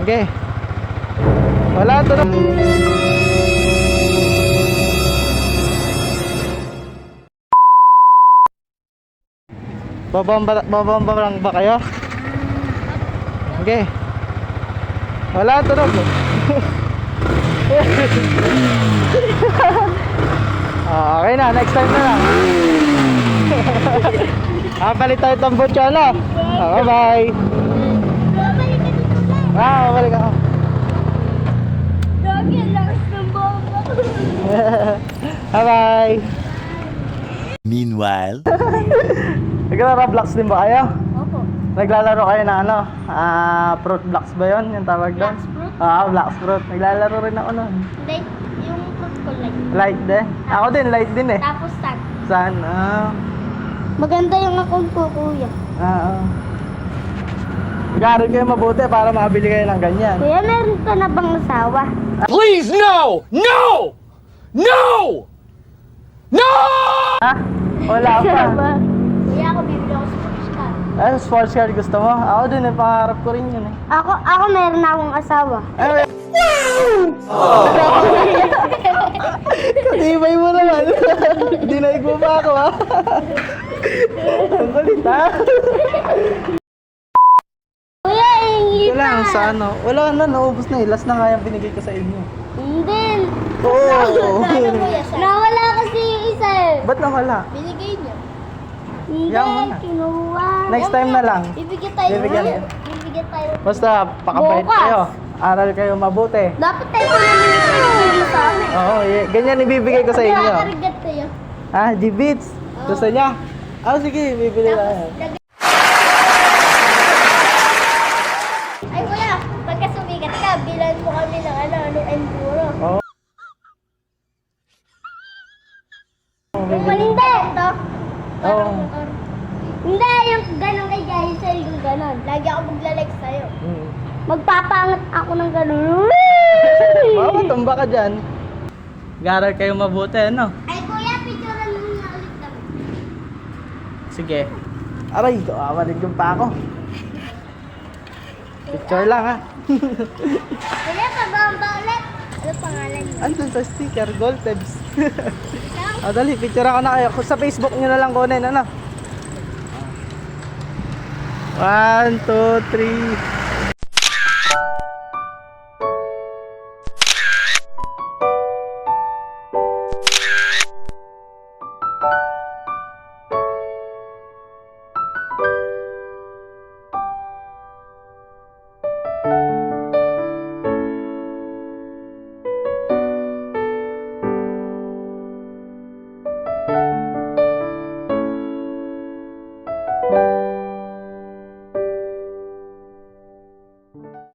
Okay. Wala to na. Babamba lang ba kayo? Okay. Wala to na. Okay na, next time na lang. Palit tayo ng butsyana. Bye. Balik ako. Grabe, ang lakas ng bomba. Bye. Meanwhile, Nagra-Roblox din ba kayo? Opo. Naglalaro kayo na ano? Fruit blocks ba yun? Yung tawag doon? Blocks fruit? Blocks fruit. Naglalaro rin ako nun. Like, yung fruit ko like. Light din? Ako din, light din eh. Tapos tag. Saan? Maganda yung account ko, kuya. Mag-aaral kayo mabuti para makabili kayo ng ganyan. Kuya, meron ka na bang asawa? please no! No! No! No! Ha? Wala pa. Kuya, ako bibili ako sports car. Sports car gusto mo? Ako din eh, pangarap ko rin yun eh. Ako meron na akong asawa. Katibay mo naman. Dinaig mo pa ako ha. Ang kulit ha. Kuya, hindi Ito lang sa ano. Wala na, naubos na eh. Last na nga yung binigay ko sa inyo. Hindi. Oo. Nawala kasi yung isa eh. Ba't nawala? Binigay niya. Hindi, Yan mo na. kinuha. Next time na lang. Bibigyan tayo. Bibigyan. Bibigyan tayo. Basta pakabait Bukas. kayo. Aral kayo mabuti. Dapat tayo na namin mo sa amin. Oo, ganyan ibibigay ko sa inyo. Nakakarigat tayo. G-Beats. Gusto niya? Sige, bibili tayo. Ay kuya, pagka sumikat ka, bilan mo kami ng anong enduro. Oo. Yung malindi. Ito. Oo. Motor. Hindi, yung gano'n kay Jaisel, yung gano'n. Lagi ako maglalike sa'yo. Magpapangat ako ng gano'n. Tumba ka dyan. Mag-aaral kayo mabuti, ano? Ay kuya, picturean mo na ulit kami. Sige. Aray, kawawa rin yung pa ako. Picture lang ha. Kuya, pabamba ulit. Ano pangalan mo? Andun sa sticker, gold tabs. Dali, picture ako na kayo. Sa Facebook nyo na lang kunin, ano? 1, 2, 3.